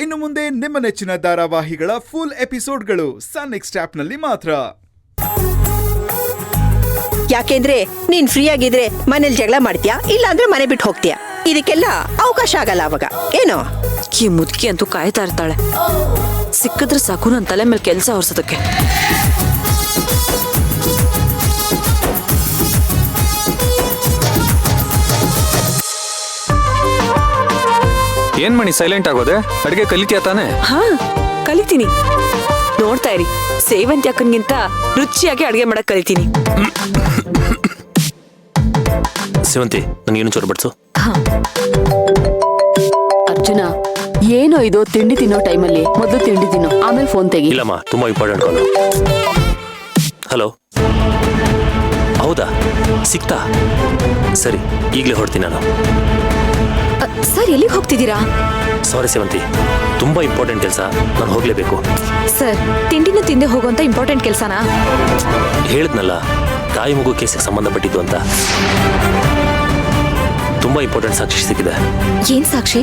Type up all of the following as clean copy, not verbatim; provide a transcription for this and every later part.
ಇನ್ನು ಮುಂದೆ ನಿಮ್ಮ ನೆಚ್ಚಿನ ಧಾರಾವಾಹಿಗಳ ಫುಲ್ ಎಪಿಸೋಡ್ಗಳು ಸನ್ ನೆಕ್ಸ್ಟ್ ಆಪ್ನಲ್ಲಿ ಮಾತ್ರ. ಯಾಕೆಂದ್ರೆ ನೀನ್ ಫ್ರೀ ಆಗಿದ್ರೆ ಮನೇಲಿ ಜಗಳ ಮಾಡ್ತೀಯಾ, ಇಲ್ಲ ಅಂದ್ರೆ ಮನೆ ಬಿಟ್ಟು ಹೋಗ್ತೀಯಾ. ಇದಕ್ಕೆಲ್ಲ ಅವಕಾಶ ಆಗಲ್ಲ ಅವಾಗ. ಏನೋ ಈ ಮುದುಕಿ ಅಂತೂ ಕಾಯ್ತಾ ಇರ್ತಾಳೆ, ಸಿಕ್ಕಿದ್ರೆ ಸಾಕು ನನ್ನ ತಲೆ ಮೇಲೆ ಕೆಲಸ ಹೊರ್ಸೋದಕ್ಕೆ. ಏನ್ ಮಣಿ ಸೈಲೆಂಟ್ ಆಗೋದೆ? ಅಡಿಗೆ ಕಲಿತೀಯ ತಾನೆ? ಹಾ ಕಲಿತೀನಿ, ನೋಡ್ತಾ ಇರಿ. ಸೇವಂತಿ ಅಕ್ಕನ್ಗಿಂತ ರುಚಿಯಾಗಿ ಅಡಿಗೆ ಮಾಡಕ್ ಕಲಿತೀನಿ. ಸೇವಂತಿ, ನನಗೇನು ಚೂರು ಬಡ್ಸು. ಅರ್ಜುನ, ಏನೋ ಇದು ತಿಂಡಿ ತಿನ್ನೋ ಟೈಮಲ್ಲಿ ಮೊದಲು ತಿಂಡಿ ತಿನ್ನೋ, ಆಮೇಲೆ ಫೋನ್ ತೆಗಿ. ಇಲ್ಲಮ್ಮ, ತುಂಬಾ ಇಂಪಾರ್ಟೆಂಟ್ ಕಾಲು. ಹಲೋ, ಹೌದಾ? ಸಿಕ್ತಾ? ಸರಿ, ಈಗಲೇ ಹೊರಡ್ತೀನಿ ನಾನು. ಸರ್, ಎಲ್ಲಿಗೆ ಹೋಗ್ತಿದ್ದೀರಾ? ಸಾರಿ ಸೇವಂತಿ, ತುಂಬಾ ಇಂಪಾರ್ಟೆಂಟ್ ಕೆಲಸ, ನಾನು ಹೋಗ್ಲೇಬೇಕು. ಸರ್, ತಿಂಡಿನ ತಿಂದೆ ಹೋಗುವಂತ ಇಂಪಾರ್ಟೆಂಟ್ ಕೆಲಸನಾ? ಹೇಳಿದ್ನಲ್ಲ, ತಾಯಿ ಮಗು ಕೇಸಿಗೆ ಸಂಬಂಧಪಟ್ಟಿದ್ದು ಅಂತ. ತುಂಬಾ ಇಂಪಾರ್ಟೆಂಟ್ ಸಾಕ್ಷಿ ಸಿಕ್ಕಿದೆ. ಏನ್ ಸಾಕ್ಷಿ?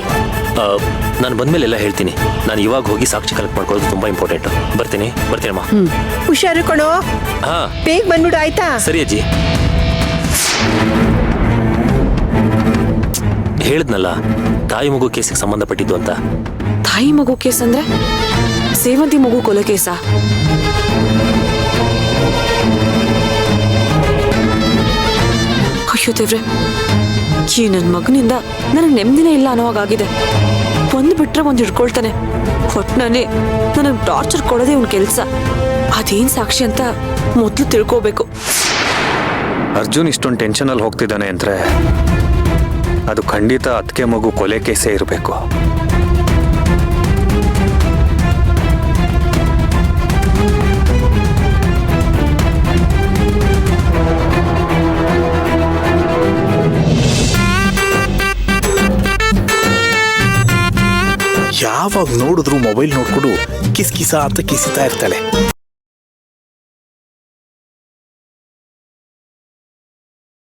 ನಾನು ಬಂದ್ಮೇಲೆ ಎಲ್ಲ ಹೇಳ್ತೀನಿ. ನಾನು ಇವಾಗ ಹೋಗಿ ಸಾಕ್ಷಿ ಕಲೆಕ್ಟ್ ಮಾಡ್ಕೊಳ್ಳೋದು ತುಂಬಾ ಇಂಪಾರ್ಟೆಂಟ್. ಬರ್ತೀನಮ್ಮ. ಹುಷಾರು ಕಣೋ. ಹಾ, ಬೇಗ ಬಂದ್ಬಿಡು ಆಯ್ತಾ? ಸರಿ ಅಜ್ಜಿ. ಹೇಳಿದ್ನಲ್ಲ, ತಾಯಿ ಮಗು ಕೇಸಿಗೆ ಸಂಬಂಧಪಟ್ಟಿದ್ದು ಅಂತ. ತಾಯಿ ಮಗು ಕೇಸ್ ಅಂದ್ರೆ ಸೇವಂತಿ ಮಗು ಕೊಲೆ ಕೇಸಾ? ಅಯ್ಯೋ ದೇವ್ರೆ, ಈ ನನ್ನ ಮಗನಿಂದ ನನಗೆ ನೆಮ್ಮದಿನೇ ಇಲ್ಲ ಅನ್ನೋ ಹಾಗಾಗಿದೆ. ಒಂದು ಬಿಟ್ರೆ ಒಂದು ಹಿಡ್ಕೊಳ್ತಾನೆ. ಒಟ್ಟಿನಲ್ಲಿ ನನಗೆ ಟಾರ್ಚರ್ ಕೊಡೋದೇ ಒಂದು ಕೆಲಸ. ಅದೇನ್ ಸಾಕ್ಷಿ ಅಂತ ಮೊದಲು ತಿಳ್ಕೋಬೇಕು. ಅರ್ಜುನ್ ಇಷ್ಟೊಂದು ಟೆನ್ಷನ್ ಅಲ್ಲಿ ಹೋಗ್ತಿದ್ದಾನೆ ಅಂದ್ರೆ ಅದು ಖಂಡಿತ ಅದಕ್ಕೆ ಮಗು ಕೊಲೆ ಕೇಸೇ ಇರಬೇಕು. ಯಾವಾಗ ನೋಡಿದ್ರು ಮೊಬೈಲ್ ನೋಡ್ಕೊಂಡು ಕಿಸ್ ಕಿಸ ಅಂತ ಕಿಸಿತಾ ಇರ್ತಾಳೆ.